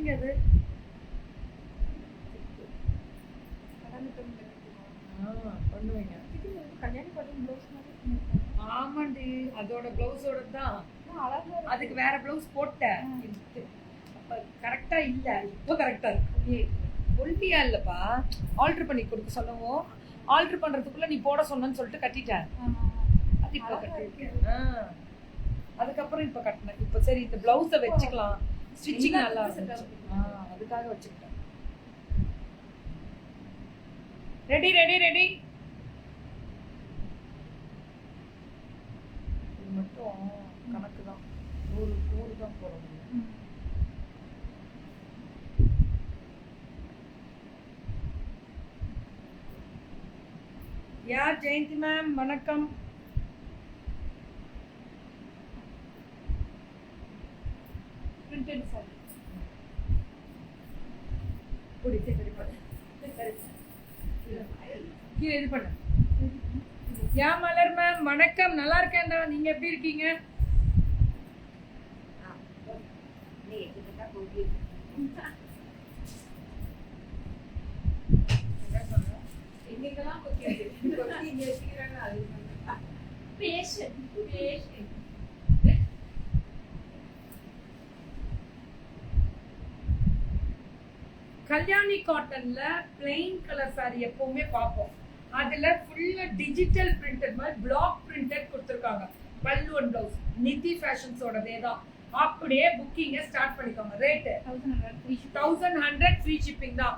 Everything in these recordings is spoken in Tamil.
எங்க அது பண்ணுவீங்க ஆமாண்டி அதோட பிளவுஸோட தான் அதுக்கு வேற பிளவுஸ் போட்டேன் அப்ப கரெக்டா இல்ல இப்போ கரெக்டா இருக்கு ஒல்லியா இல்லப்பா ஆல்டர் பண்ணி கொடுக்க சொல்லவும் ஆல்டர் பண்றதுக்குள்ள நீ போட சொன்னு சொல்லிட்டு கட்டிட்டேன் அது இப்போ கட்டிருக்கேன் அதுக்கப்புறம் இப்ப கட்டினேன் இப்ப சரி இந்த பிளவுஸை வச்சுக்கலாம் ஸ்டிச்சிங் நல்லா இருந்துச்சு அதுக்காக வச்சுக்கிட்டேன் ரெடி ரெடி ரெடி இது மட்டும் கணக்கு தான் 100 தான் போறோம் யார் ஜெயந்தி மேம் வணக்கம் பிரிண்டட் சாரி புடிச்சே சரி பண்ணு கீழே இது பண்ணு யா மலர் மேம் வணக்கம் நல்லா இருக்கேன்டா நீங்க எப்படி இருக்கீங்க கல்யாணி காட்டன்ல பிளெயின் கலர் சாரி எப்பவுமே பார்ப்போம் அதுல ஃபுல்லா டிஜிட்டல் பிரிண்டட் மாதிரி பிளாக் பிரிண்டட் கொடுத்துருக்காங்க பல்லு அண்ட் பிளவுஸ் நிதி ஃபேஷன்ஸோடதே தான் அப்படியே புக்கிங்க ஸ்டார்ட் பண்ணிக்கோங்க ரேட்டு 1100 ஃப்ரீ ஷிப்பிங் தான்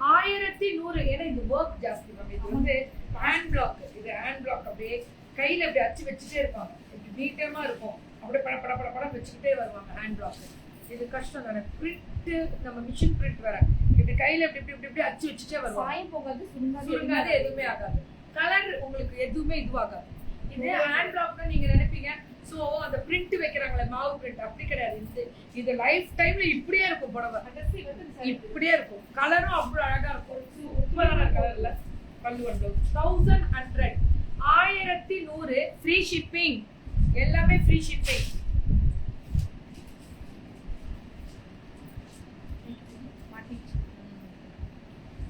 1100 ஏன்னா இது ஒர்க் ஜாஸ்தி மேம் இது வந்து ஹேண்ட் பிளாக் இது ஹேண்ட் பிளாக் அப்படியே கையில அப்படி அச்சு வச்சுட்டே இருப்பாங்க இப்படி நீட்டமா இருக்கும் அப்படியே பட பட பட படம் வச்சுக்கிட்டே வருவாங்க ஹேண்ட் பிளாக் இது கஷ்டம் தானே பிரிண்ட் நம்ம மிஷின் பிரிண்ட் வர இப்படி கையில இப்படி இப்படி இப்படி அச்சு வச்சுட்டே வருவாங்க சாயம் போகாது சுருங்காது எதுவுமே ஆகாது கலர் உங்களுக்கு எதுவுமே இதுவாகாது இது ஹேண்ட் பிளாக்னா நீங்க நினைப்பீங்க சோ அந்த பிரிண்ட் வைக்கிறாங்களே மாவு பிரிண்ட் அப்படி கிடையாது இது லைஃப் டைம்ல இப்படியே இருக்கும் புடவை இப்படியே இருக்கும் கலரும் அவ்வளவு அழகா இருக்கும் சூப்பரான கலர்ல பல்லு வந்து 1100 1100 ஃப்ரீ ஷிப்பிங் எல்லாமே free shipping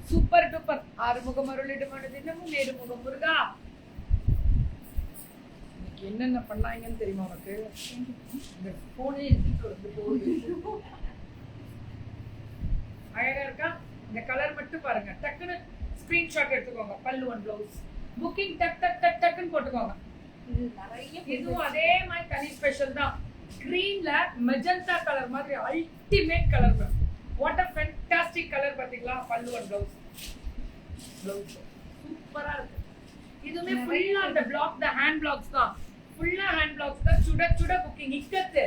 super duper Arumugam அருளிடுமான தினமும் நேருமுகம் முருகா என்னென்ன பண்ணாங்கன்னு தெரியுமா உனக்கு இந்த போனே எடுத்துட்டு போகுது அழகா இருக்கா இந்த கலர் மட்டும் பாருங்க டக்குன்னு ஸ்கிரீன்ஷாட் எடுத்துக்கோங்க பல்லு அண்ட் பிளவுஸ் புக்கிங் டக் டக் டக் டக்குன்னு போட்டுக்கோங்க இதுவும் அதே மாதிரி தனி ஸ்பெஷல் தான் கிரீன்ல மெஜந்தா கலர் மாதிரி அல்டிமேட் கலர் தான் வாட் அ ஃபேண்டாஸ்டிக் கலர் பாத்தீங்களா பல்லு அண்ட் பிளவுஸ் சூப்பரா இருக்கு இதுமே ஃபுல்லா அந்த பிளாக் தி ஹேண்ட் பிளாக்ஸ் தான் ஃபுல்லா ஹேண்ட் பிளாக்ஸ் தான் சுட சுட புக்கிங் இக்கத்துல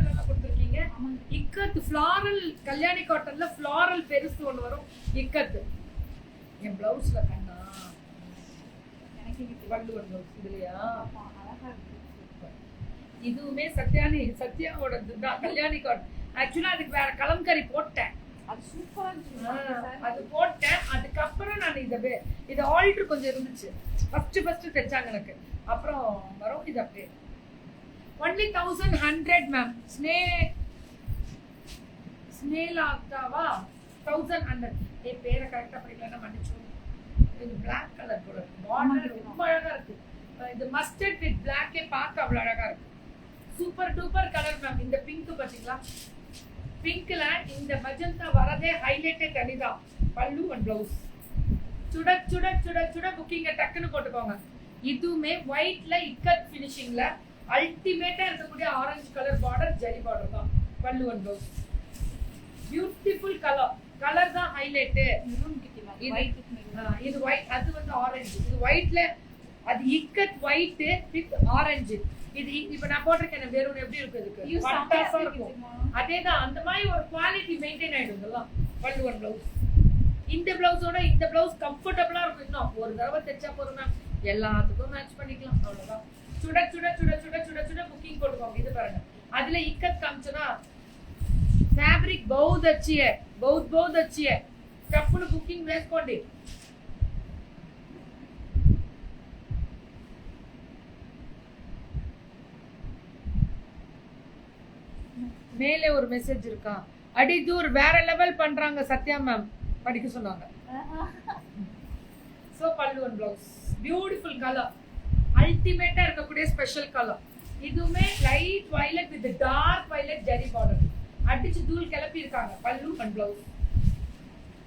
எல்லாம் கொடுத்திருக்கீங்க இக்கத்து ஃப்ளாரல் கல்யாணி காட்டன்ல ஃப்ளாரல் பெருசு ஒன்னு வரும் இக்கத்து என் பிளவுஸ்ல கண்ணா எனக்கு பல்லு அண்ட் பிளவுஸ் இல்லையா இதுவுமே சத்யாவோட தான் கல்யாணி காட்டன் ஆக்சுவலா அதுக்கு வேற கலம்கரி போட்டேன் அது சூப்பரா இருந்துச்சு அது போட்டேன் அதுக்கப்புறம் நான் இது ஆல்டர் கொஞ்சம் இருந்துச்சு ஃபர்ஸ்ட் தைச்சாங்க எனக்கு அப்புறம் வரும் இது அப்படியே ஒன்லி 1100 மேம் ஸ்னேலாக்காவா 1100 பேரை கரெக்டா படிக்கலன்னா மன்னிச்சு இது பிளாக் கலர் போல பார்டர் ரொம்ப அழகா இருக்கு இது மஸ்டர்ட் வித் பிளாக்கே பார்க்க அவ்வளவு அழகா இருக்கு சூப்பர் டூப்பர் கலர் மேம் இந்த பிங்க் பாத்தீங்களா பிங்க்ல இந்த மஜந்தா வரதே ஹைலைட்டே தனிதான் பல்லு அண்ட் பிளவுஸ் சுட சுட சுட சுட புக்கிங்க டக்குன்னு போட்டுக்கோங்க இதுவுமே ஒயிட்ல இக்கட் ஃபினிஷிங்ல அல்டிமேட்டா இருக்கக்கூடிய orange colour border zari border தான் பல்லு அண்ட் பிளவுஸ் பியூட்டிஃபுல் கலர் தான் ஹைலைட் இது ஒயிட் அது வந்து ஆரஞ்சு இது ஒயிட்ல அது இக்கட் ஒயிட் வித் ஆரஞ்சு இது இப்ப நான் போட்டிருக்கேன் வெறும் எப்படி இருக்கு இதுக்கு பட்டாசா இருக்கும் அதேதான் அந்த மாதிரி ஒரு குவாலிட்டி மெயின்டைன் ஆயிடும் இதெல்லாம் பல்லு அண்ட் பிளவுஸ் இந்த பிளவுஸோட இந்த பிளவுஸ் கம்ஃபர்டபுளா இருக்கும் இன்னும் ஒரு தடவை தைச்சா போதும் மேம் எல்லாத்துக்கும் மேட்ச் பண்ணிக்கலாம் அவ்வளவுதான் சுட சுட சுட சுட சுட சுட புக்கிங் போட்டுக்கோங்க இது பாருங்க அதுல இக்கத் காமிச்சனா ஃபேப்ரிக் बहुत अच्छी है बहुत अच्छी है टप्पुनु बुकिंग వేసుకోండి மேலே ஒரு மெசேஜ் இருக்கா அடிதூர் வேற லெவல் பண்றாங்க சத்யா மேம் படிக்க சொன்னாங்க. சோ பல்லு அண்ட் பிளவுஸ் பியூட்டிஃபுல் கலர், அல்டிமேட்டா இருக்கக்கூடிய ஸ்பெஷல் கலர். இதுவுமே light violet with dark violet zari border அடிச்சு தூள் கிளப்பி இருக்காங்க. பல்லு அண்ட் பிளவுஸ்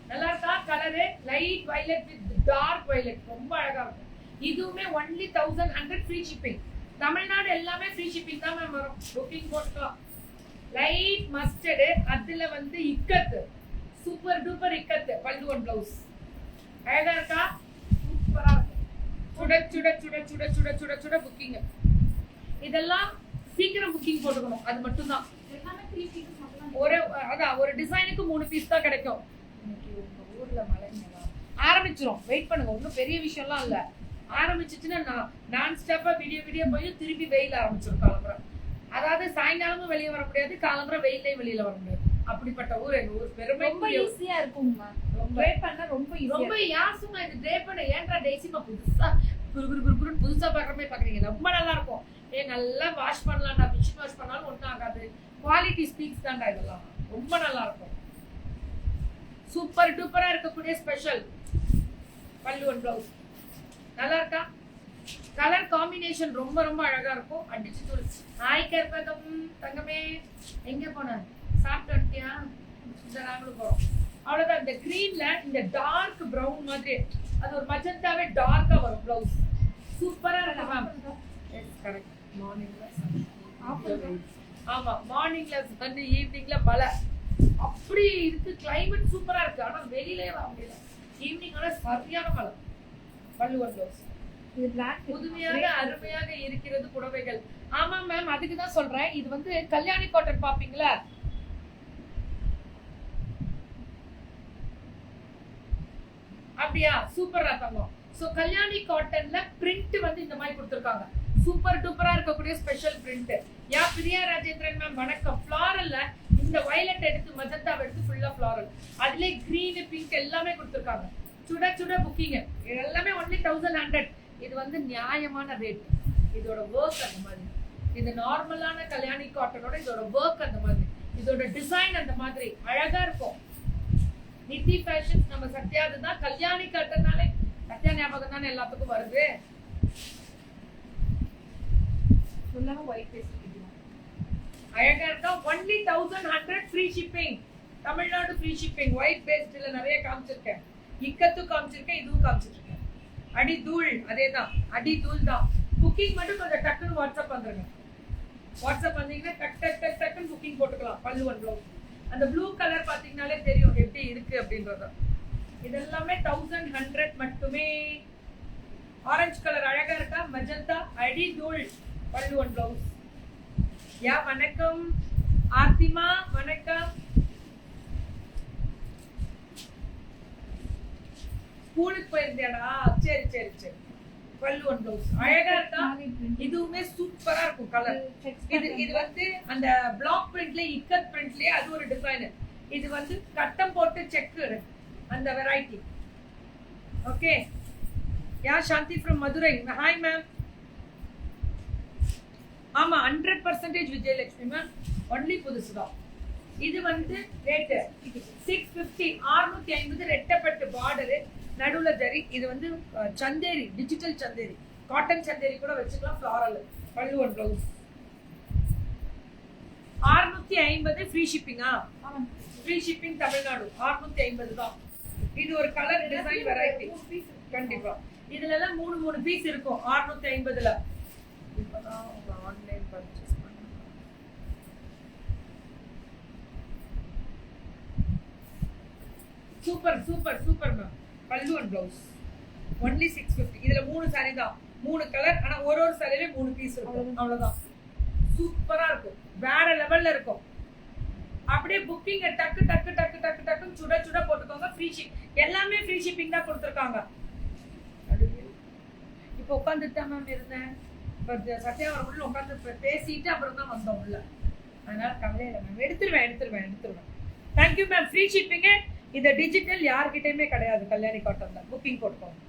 நல்லா இருக்கா? Colour light violet with dark violet ரொம்ப அழகா இருக்கும். இதுவுமே ஒன்லி 1100 ஃப்ரீ ஷிப்பிங். தமிழ்நாடு எல்லாமே ஃப்ரீ ஷிப்பிங் தான் மேம் வரும். புக்கிங் போட்டுக்கலாம். லைட் மஸ்டர்டு, அதுல வந்து இக்கத்து, சூப்பர் டூப்பர் இக்கத்து பல்லு அண்ட் பிளவுஸ் அழகா இருக்கா? சூப்பரா இருக்கும். சுட சுட சுட சுட சுட சுட சுட புக்கிங். இதெல்லாம் சீக்கிரம் புக்கிங் போட்டுக்கணும், அது மட்டும் தான். ஒரு டிசைனுக்கு 3 பீஸ் தான் கிடைக்கும். ஊர்ல மழை ஆரம்பிச்சிரும், வெயிட் பண்ணுங்க. ஒன்றும் பெரிய விஷயம்லாம் இல்ல. ஆரம்பிச்சிச்சுன்னா நான் ஸ்டாப்பா வீடியோ போய் திருப்பி வெயில் ஆரம்பிச்சிடும் காலம்பரம். அதாவது சாயங்காலமும் வெளியே வர முடியாது, காலம்பரம் வெயிலையும் வெளியில வர முடியாது. அப்படிப்பட்ட ஊர் எங்க ஊர். பெருமை. ரொம்ப ஈஸியா இருக்கும்மா. ட்ரை பண்ணா ரொம்ப ஈஸியா. ரொம்ப யாசுமா இது ட்ரை பண்ண. ஏன்டா டெய்ஸிமா புதுசா குரு புதுசா பாக்குற மாதிரி பாக்குறீங்க. ரொம்ப நல்லா இருக்கும். நல்லா வாஷ் பண்ணலாம்டா, மிஷின் வாஷ் பண்ணாலும் ஒன்றும் ஆகாது. குவாலிட்டி ஸ்பீக்ஸ் தான்டா இதெல்லாம். ரொம்ப நல்லா இருக்கும். சூப்பர் டூப்பரா இருக்கக்கூடிய ஸ்பெஷல் பல்லு அண்ட் பிளவுஸ் நல்லா இருக்கா? கலர் காம்பினேஷன் ரொம்ப ரொம்ப அழகா இருக்கும். அடிச்சு தூள். ஹாய் கற்பகம் தங்கமே, எங்க போன? சாப்பிட்டியா? நாங்களும் போறோம். அவ்வளவுதான். இந்த கிரீன்ல இந்த டார்க் பிரவுன் மாதிரி அது ஒரு மஜந்தாவே டார்க்கா வரும் பிளவுஸ். சூப்பரா இருக்கு மேம். Yes correct. மார்னிங்ல ஆமா, மார்னிங்ல வந்து ஈவினிங்ல மழை அப்படி இருக்கு. கிளைமேட் சூப்பரா இருக்கு. ஆனா வெளியிலே வர முடியல. ஈவினிங்கோட சரியான மழை. பல்லு அண்ட் பிளவுஸ் இது Black புதுமையாக அருமையாக இருக்கிறது புடவைகள். ஆமா மேம், அதுக்கு தான் சொல்றேன். இது வந்து கல்யாணி காட்டன் பாப்பீங்களா? அப்படியா? சூப்பரா தங்கம். சோ கல்யாணி காட்டன்ல பிரிண்ட் வந்து இந்த மாதிரி கொடுத்திருக்காங்க. சூப்பர் டூப்பரா இருக்கக்கூடிய ஸ்பெஷல் பிரிண்ட். யா பிரியா ராஜேந்திரன் மேம் வணக்கம். ஃப்ளாரல்ல இந்த வயலட் எடுத்து மஜந்தா எடுத்து ஃபுல்லா ஃப்ளாரல், அதுல கிரீன் பிங்க் எல்லாமே கொடுத்திருக்காங்க. சுட சுட புக்கிங். எல்லாமே ஒன்லி 1100. இது வந்து நியாயமான ரேட். இதோட ஒர்க் அந்த மாதிரி. இது நார்மலான கல்யாணி காட்டனோட இதோட ஒர்க் அந்த மாதிரி, இதோட டிசைன் அந்த மாதிரி அழகா இருக்கும். நித்தி ஃபேஷன்ஸ் நம்ம சத்யாது தான். கல்யாணி காட்டனாலே சத்யா ஞாபகம் தானே எல்லாத்துக்கும் வருது. ஃபுல்லாக ஒயிட் பேஸ்ட் அழகா இருக்கா? Only 1100 free shipping. Tamil Nadu free shipping. White பேஸ்ட்ல நிறைய காமிச்சிருக்கேன். இக்கத்து காமிச்சிருக்கேன், இதுவும் காமிச்சிருக்கேன். அடி தூள் அதேதான், அடி தூள் தான். புக்கிங் மட்டும் கொஞ்சம் டக்குன்னு வாட்ஸ்அப் வந்துருங்க. வாட்ஸ்அப் வந்தீங்கன்னா டக் டக் டக் டக்குன்னு புக்கிங் போட்டுக்கலாம். பல்லு அண்ட் பிளவுஸ் அந்த ப்ளூ கலர் பாத்தீங்கன்னாலே தெரியும் எப்படி இருக்கு அப்படின்றத. இதெல்லாமே 1100 மட்டுமே. ஆரஞ்சு கலர் அழகா இருக்கா? மஜந்தா அடி தூள் பல்லு அண்ட் பிளவுஸ். யா வணக்கம் ஆர்த்திமா, வணக்கம். ஸ்கூலுக்கு போயிருந்தியாடா? சரி சரி சரி. பல்லு அண்ட் பிளவுஸ் அழகா இருக்கா? இதுவுமே சூப்பரா இருக்கும் கலர். இது வந்து அந்த பிளாக் பிரிண்ட்ல இக்கத் பிரிண்ட்லயே அது ஒரு டிசைன். இது வந்து கட்டம் போட்டு செக் அந்த variety. Okay. Ya Shanthi from Madurai. Hi ma'am. ஆமா 100% விஜயலட்சுமி மேம். ஒன்லி புதுசுதான். இது வந்து ரேட் 650. 650 ரெட்டப்பட்டு பார்டரு, நடுவுல ஜரி. இது வந்து சந்தேரி, டிஜிட்டல் சந்தேரி, காட்டன் சந்தேரி கூட வச்சுக்கலாம். Floral pallu and blouse. 650 free ஷிப்பிங்கா? ஃப்ரீ ஷிப்பிங் தமிழ்நாடு 650 தான். இது ஒரு கலர் டிசைன் வெரைட்டி. கண்டிப்பா இதுல எல்லாம் 3 பீஸ் இருக்கும் 650ல. இப்பதான் ஆன்லைன் பர்ச்சேஸ் பண்ணுங்க. Super super super ma'am. பல்லு அண்ட் பிளவுஸ் ஒன்லி 650. இதுல 3 சாரி தான், 3 கலர். ஆனா ஒரு சாரியில 3 பீஸ் இருக்கும். அவ்வளவுதான். சூப்பரா இருக்கும், வேற லெவல்ல இருக்கும். அப்படியே புக்கிங் டக்கு டக்கு டக்கு டக்கு டக்குன்னு சுட சுட போட்டுக்கோங்க. ஃப்ரீ ஷிப் எல்லாமே ஃப்ரீ ஷிப்பிங் தான் கொடுத்துருக்காங்க. இப்போ உட்காந்துட்டு தான் மேம் இருந்தேன். இப்போ சத்யாவரம் உள்ள உட்காந்து பேசிட்டு அப்புறம் தான் வந்தோம் உள்ள. அதனால கவலையில மேம். எடுத்துருவேன். Thank you ma'am. Free shipping. இந்த டிஜிட்டல் யார்கிட்டயுமே கிடையாது. கல்யாணி காட்டன் தான் புக்கிங் போட்டுக்கோங்க.